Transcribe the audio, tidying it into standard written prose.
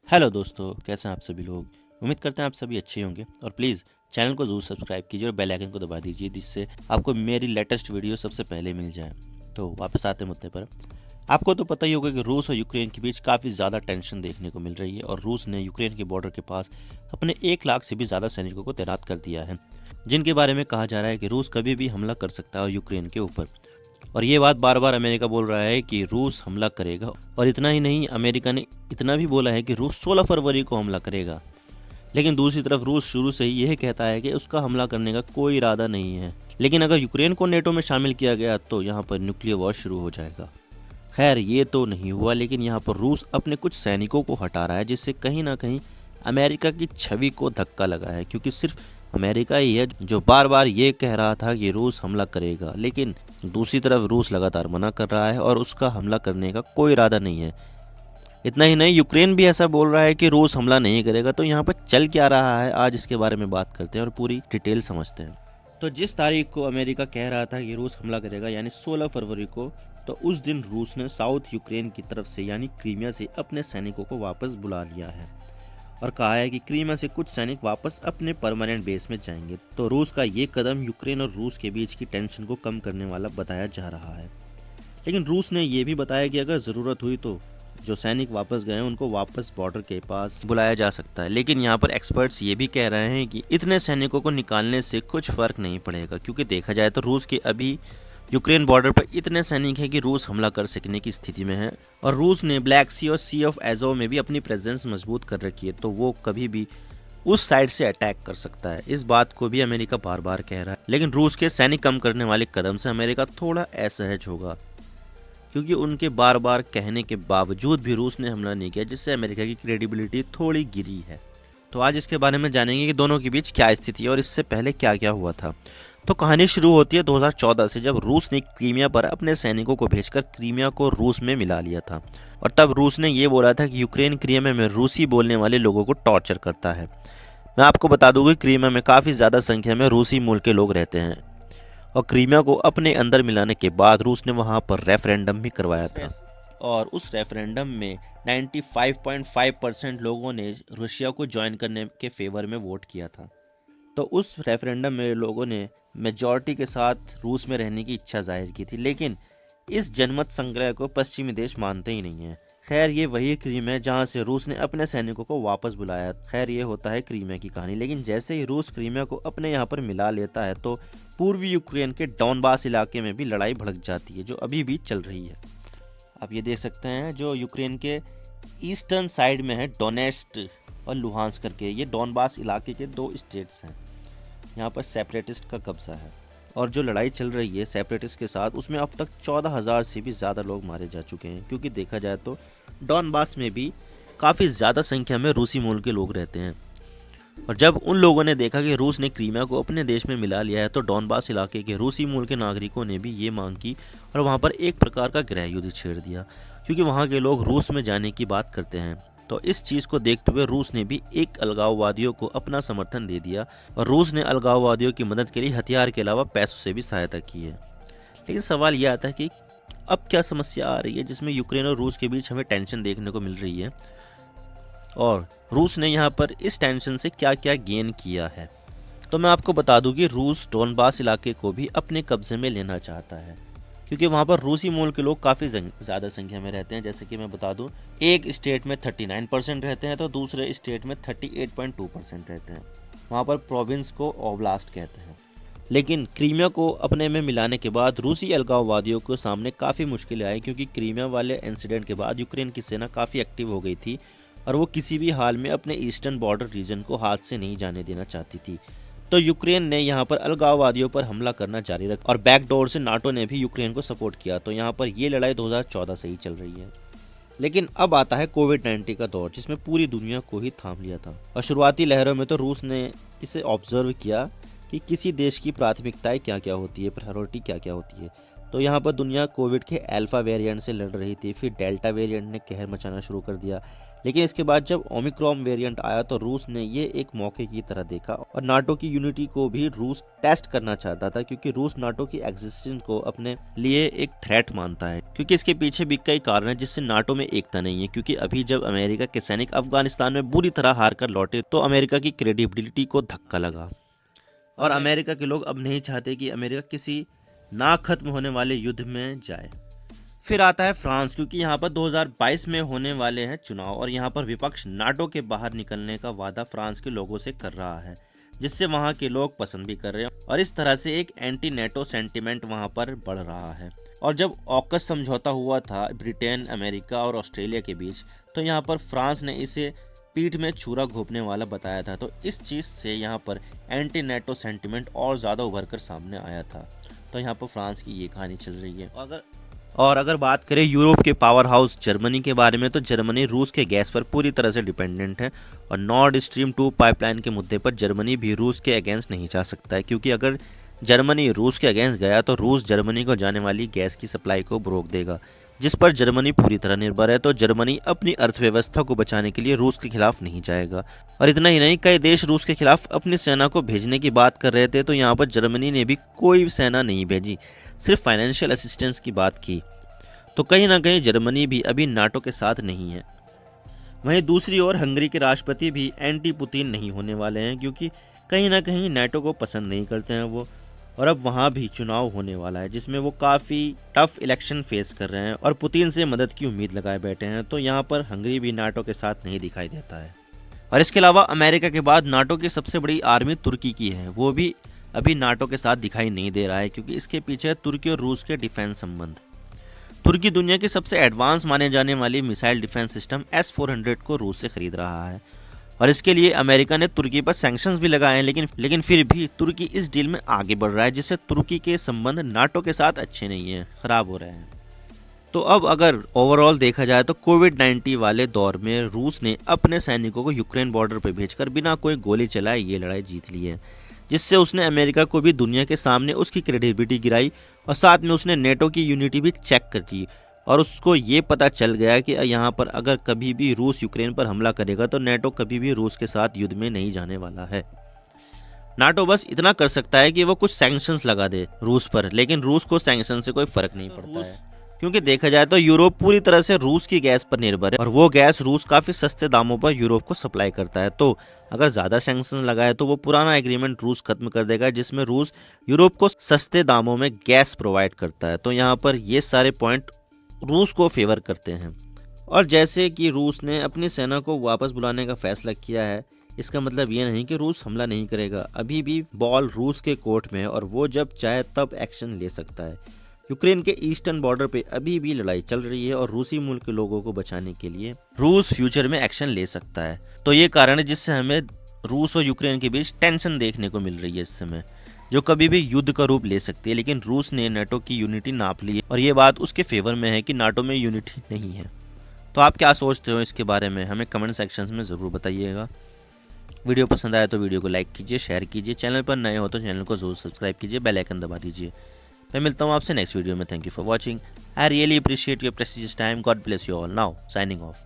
Hello दोस्तों, कैसे हैं आप सभी लोग। उम्मीद करते हैं आप सभी अच्छे होंगे और प्लीज़ चैनल को ज़रूर सब्सक्राइब कीजिए और बेल आइकन को दबा दीजिए, जिससे आपको मेरी लेटेस्ट वीडियो सबसे पहले मिल जाए। तो वापस आते हैं मुद्दे पर। आपको तो पता ही होगा कि रूस और यूक्रेन के बीच काफ़ी ज़्यादा टेंशन देखने को मिल रही है और रूस ने यूक्रेन के बॉर्डर के पास अपने 1 लाख से भी ज़्यादा सैनिकों को तैनात कर दिया है, जिनके बारे में कहा जा रहा है कि रूस कभी भी हमला कर सकता है और यूक्रेन के ऊपर। और ये बात बार बार अमेरिका बोल रहा है कि रूस हमला करेगा, और इतना ही नहीं, अमेरिका ने इतना भी बोला है कि रूस 16 फरवरी को हमला करेगा। लेकिन दूसरी तरफ रूस शुरू से ही यह कहता है कि उसका हमला करने का कोई इरादा नहीं है। लेकिन अगर यूक्रेन को नेटो में शामिल किया गया तो यहाँ पर न्यूक्लियर वॉर शुरू हो जाएगा। खैर, ये तो नहीं हुआ, लेकिन यहाँ पर रूस अपने कुछ सैनिकों को हटा रहा है, जिससे कहीं ना कहीं अमेरिका की छवि को धक्का लगा है, क्योंकि सिर्फ अमेरिका ही है जो बार बार ये कह रहा था कि रूस हमला करेगा, लेकिन दूसरी तरफ रूस लगातार मना कर रहा है और उसका हमला करने का कोई इरादा नहीं है। इतना ही नहीं, यूक्रेन भी ऐसा बोल रहा है कि रूस हमला नहीं करेगा। तो यहाँ पर चल क्या रहा है, आज इसके बारे में बात करते हैं और पूरी डिटेल समझते हैं। तो जिस तारीख को अमेरिका कह रहा था कि रूस हमला करेगा, यानी 16 फरवरी को, तो उस दिन रूस ने साउथ यूक्रेन की तरफ से यानी क्रीमिया से अपने सैनिकों को वापस बुला लिया है और कहा है कि क्रीमिया से कुछ सैनिक वापस अपने परमानेंट बेस में जाएंगे। तो रूस का ये कदम यूक्रेन और रूस के बीच की टेंशन को कम करने वाला बताया जा रहा है। लेकिन रूस ने यह भी बताया कि अगर ज़रूरत हुई तो जो सैनिक वापस गए उनको वापस बॉर्डर के पास बुलाया जा सकता है। लेकिन यहाँ पर एक्सपर्ट्स ये भी कह रहे हैं कि इतने सैनिकों को निकालने से कुछ फर्क नहीं पड़ेगा, क्योंकि देखा जाए तो रूस के अभी यूक्रेन बॉर्डर पर इतने सैनिक हैं कि रूस हमला कर सकने की स्थिति में है। और रूस ने ब्लैक सी और सी ऑफ एजोव में भी अपनी प्रेजेंस मजबूत कर रखी है, तो वो कभी भी उस साइड से अटैक कर सकता है। इस बात को भी अमेरिका बार बार कह रहा है। लेकिन रूस के सैनिक कम करने वाले कदम से अमेरिका थोड़ा असहज होगा, क्योंकि उनके बार बार कहने के बावजूद भी रूस ने हमला नहीं किया, जिससे अमेरिका की क्रेडिबिलिटी थोड़ी गिरी है। तो आज इसके बारे में जानेंगे कि दोनों के बीच क्या स्थिति है और इससे पहले क्या क्या हुआ था। तो कहानी शुरू होती है 2014 से, जब रूस ने क्रीमिया पर अपने सैनिकों को भेजकर क्रीमिया को रूस में मिला लिया था। और तब रूस ने ये बोला था कि यूक्रेन क्रीमिया में रूसी बोलने वाले लोगों को टॉर्चर करता है। मैं आपको बता दूं कि क्रीमिया में काफ़ी ज़्यादा संख्या में रूसी मूल के लोग रहते हैं, और क्रीमिया को अपने अंदर मिलाने के बाद रूस ने वहाँ पर रेफरेंडम भी करवाया था। और उस रेफरेंडम में 95.5% लोगों ने रशिया को ज्वाइन करने के फेवर में वोट किया था। तो उस रेफरेंडम में लोगों ने मेजॉरिटी के साथ रूस में रहने की इच्छा जाहिर की थी। लेकिन इस जनमत संग्रह को पश्चिमी देश मानते ही नहीं हैं। खैर, ये वही क्रीम है जहाँ से रूस ने अपने सैनिकों को वापस बुलाया। खैर, ये होता है क्रीमिया की कहानी। लेकिन जैसे ही रूस क्रीमिया को अपने यहाँ पर मिला लेता है तो पूर्वी यूक्रेन के डॉनबास इलाके में भी लड़ाई भड़क जाती है, जो अभी भी चल रही है। आप ये देख सकते हैं, जो यूक्रेन के ईस्टर्न साइड में है डोनेट्स्क और लुहांस्क करके, ये डॉनबास इलाके के 2 स्टेट्स हैं। यहाँ पर सेपरेटिस्ट का कब्जा है और जो लड़ाई चल रही है सेपरेटिस्ट के साथ, उसमें अब तक 14,000 से भी ज़्यादा लोग मारे जा चुके हैं। क्योंकि देखा जाए तो डॉनबास में भी काफ़ी ज़्यादा संख्या में रूसी मूल के लोग रहते हैं। और जब उन लोगों ने देखा कि रूस ने क्रीमिया को अपने देश में मिला लिया है, तो डॉनबास इलाके के रूसी मूल के नागरिकों ने भी ये मांग की और वहाँ पर एक प्रकार का गृह युद्ध छेड़ दिया, क्योंकि वहाँ के लोग रूस में जाने की बात करते हैं। तो इस चीज़ को देखते हुए रूस ने भी एक अलगाववादियों को अपना समर्थन दे दिया, और रूस ने अलगाववादियों की मदद के लिए हथियार के अलावा पैसों से भी सहायता की है। लेकिन सवाल यह आता है कि अब क्या समस्या आ रही है जिसमें यूक्रेन और रूस के बीच हमें टेंशन देखने को मिल रही है, और रूस ने यहाँ पर इस टेंशन से क्या क्या गेन किया है। तो मैं आपको बता दूं कि रूस डोनबास इलाके को भी अपने कब्जे में लेना चाहता है, क्योंकि वहाँ पर रूसी मूल के लोग काफ़ी ज़्यादा संख्या में रहते हैं। जैसे कि मैं बता दूं, एक स्टेट में 39% रहते हैं तो दूसरे स्टेट में 38.2% रहते हैं। वहाँ पर प्रोविंस को ओब्लास्ट कहते हैं। लेकिन क्रीमिया को अपने में मिलाने के बाद रूसी अलगाववादियों के सामने काफ़ी मुश्किलें आई, क्योंकि क्रीमिया वाले इंसिडेंट के बाद यूक्रेन की सेना काफ़ी एक्टिव हो गई थी और वो किसी भी हाल में अपने ईस्टर्न बॉर्डर रीजन को हाथ से नहीं जाने देना चाहती थी। तो यूक्रेन ने यहाँ पर अलगाववादियों पर हमला करना जारी रखा और बैकडोर से नाटो ने भी यूक्रेन को सपोर्ट किया। तो यहाँ पर ये लड़ाई 2014 से ही चल रही है। लेकिन अब आता है कोविड-19 का दौर, जिसमें पूरी दुनिया को ही थाम लिया था। और शुरुआती लहरों में तो रूस ने इसे ऑब्जर्व किया कि किसी देश की प्राथमिकताएं क्या क्या होती है, प्रायोरिटी क्या क्या होती है। तो यहाँ पर दुनिया कोविड के अल्फा वेरिएंट से लड़ रही थी, फिर डेल्टा वेरिएंट ने कहर मचाना शुरू कर दिया। लेकिन इसके बाद जब ओमिक्रॉन वेरिएंट आया तो रूस ने ये एक मौके की तरह देखा और नाटो की यूनिटी को भी रूस टेस्ट करना चाहता था, क्योंकि रूस नाटो की एग्जिस्टेंस को अपने लिए एक थ्रेट मानता है। क्योंकि इसके पीछे भी कई कारण है जिससे नाटो में एकता नहीं है। क्योंकि अभी जब अमेरिका के सैनिक अफगानिस्तान में बुरी तरह हार कर लौटे तो अमेरिका की क्रेडिबिलिटी को धक्का लगा और अमेरिका के लोग अब नहीं चाहते कि अमेरिका किसी ना खत्म होने वाले युद्ध में जाए। फिर आता है फ्रांस, क्योंकि यहाँ पर 2022 में होने वाले हैं चुनाव और यहाँ पर विपक्ष नाटो के बाहर निकलने का वादा फ्रांस के लोगों से कर रहा है, जिससे वहाँ के लोग पसंद भी कर रहे हैं और इस तरह से एक एंटी नेटो सेंटिमेंट वहाँ पर बढ़ रहा है। और जब ऑकस समझौता हुआ था ब्रिटेन, अमेरिका और ऑस्ट्रेलिया के बीच, तो यहाँ पर फ्रांस ने इसे पीठ में छुरा घोंपने वाला बताया था। तो इस चीज़ से यहाँ पर एंटी नेटो सेंटिमेंट और ज़्यादा उभर कर सामने आया था। तो यहाँ पर फ्रांस की ये कहानी चल रही है। अगर बात करें यूरोप के पावर हाउस जर्मनी के बारे में, तो जर्मनी रूस के गैस पर पूरी तरह से डिपेंडेंट है और नॉर्ड स्ट्रीम 2 पाइपलाइन के मुद्दे पर जर्मनी भी रूस के अगेंस्ट नहीं जा सकता है। क्योंकि अगर जर्मनी रूस के अगेंस्ट गया तो रूस जर्मनी को जाने वाली गैस की सप्लाई को रोक देगा, जिस पर जर्मनी पूरी तरह निर्भर है। तो जर्मनी अपनी अर्थव्यवस्था को बचाने के लिए रूस के खिलाफ नहीं जाएगा। और इतना ही नहीं, कई देश रूस के खिलाफ अपनी सेना को भेजने की बात कर रहे थे, तो यहाँ पर जर्मनी ने भी कोई सेना नहीं भेजी, सिर्फ फाइनेंशियल असिस्टेंस की बात की। तो कहीं ना कहीं जर्मनी भी अभी नाटो के साथ नहीं है। वहीं दूसरी ओर हंगरी के राष्ट्रपति भी एंटी पुतिन नहीं होने वाले हैं, क्योंकि कहीं ना कहीं नाटो को पसंद नहीं करते हैं वो। और अब वहाँ भी चुनाव होने वाला है जिसमें वो काफ़ी टफ इलेक्शन फेस कर रहे हैं और पुतिन से मदद की उम्मीद लगाए बैठे हैं। तो यहाँ पर हंगरी भी नाटो के साथ नहीं दिखाई देता है। और इसके अलावा अमेरिका के बाद नाटो की सबसे बड़ी आर्मी तुर्की की है, वो भी अभी नाटो के साथ दिखाई नहीं दे रहा है, क्योंकि इसके पीछे तुर्की और रूस के डिफेंस संबंध। तुर्की दुनिया की सबसे एडवांस माने जाने वाली मिसाइल डिफेंस सिस्टम S-400 को रूस से खरीद रहा है और इसके लिए अमेरिका ने तुर्की पर सैंक्शंस भी लगाए हैं। लेकिन फिर भी तुर्की इस डील में आगे बढ़ रहा है, जिससे तुर्की के संबंध नाटो के साथ अच्छे नहीं हैं, खराब हो रहे हैं। तो अब अगर ओवरऑल देखा जाए तो कोविड-19 वाले दौर में रूस ने अपने सैनिकों को यूक्रेन बॉर्डर पर भेजकर बिना कोई गोली चलाए ये लड़ाई जीत ली है, जिससे उसने अमेरिका को भी दुनिया के सामने उसकी क्रेडिबिलिटी गिराई और साथ में उसने नेटो की यूनिटी भी चेक कर दी। और उसको ये पता चल गया कि यहाँ पर अगर कभी भी रूस यूक्रेन पर हमला करेगा तो नेटो कभी भी रूस के साथ युद्ध में नहीं जाने वाला है। नाटो बस इतना कर सकता है कि वो कुछ सैंक्शंस लगा दे रूस पर, लेकिन रूस को सैंक्शन से कोई फर्क नहीं पड़ता है, क्योंकि देखा जाए तो यूरोप पूरी तरह से रूस की गैस पर निर्भर है और वो गैस रूस काफ़ी सस्ते दामों पर यूरोप को सप्लाई करता है। तो अगर ज़्यादा सैंक्शन लगाए तो वो पुराना एग्रीमेंट रूस खत्म कर देगा, जिसमें रूस यूरोप को सस्ते दामों में गैस प्रोवाइड करता है। तो यहाँ पर ये सारे पॉइंट रूस को फेवर करते हैं। और जैसे कि रूस ने अपनी सेना को वापस बुलाने का फैसला किया है, इसका मतलब ये नहीं कि रूस हमला नहीं करेगा। अभी भी बॉल रूस के कोर्ट में है और वो जब चाहे तब एक्शन ले सकता है। यूक्रेन के ईस्टर्न बॉर्डर पे अभी भी लड़ाई चल रही है और रूसी मुल्क के लोगों को बचाने के लिए रूस फ्यूचर में एक्शन ले सकता है। तो ये कारण है जिससे हमें रूस और यूक्रेन के बीच टेंशन देखने को मिल रही है इस समय, जो कभी भी युद्ध का रूप ले सकती है। लेकिन रूस ने नाटो की यूनिटी नाप ली है और ये बात उसके फेवर में है कि नाटो में यूनिटी नहीं है। तो आप क्या सोचते हो इसके बारे में, हमें कमेंट सेक्शन में ज़रूर बताइएगा। वीडियो पसंद आया तो वीडियो को लाइक कीजिए, शेयर कीजिए, चैनल पर नए हो तो चैनल को ज़रूर सब्सक्राइब कीजिए, बेल आइकन दबा दीजिए। मैं मिलता हूँ आपसे नेक्स्ट वीडियो में। Thank you for watching. I really appreciate your precious time. God bless you all. Now signing off.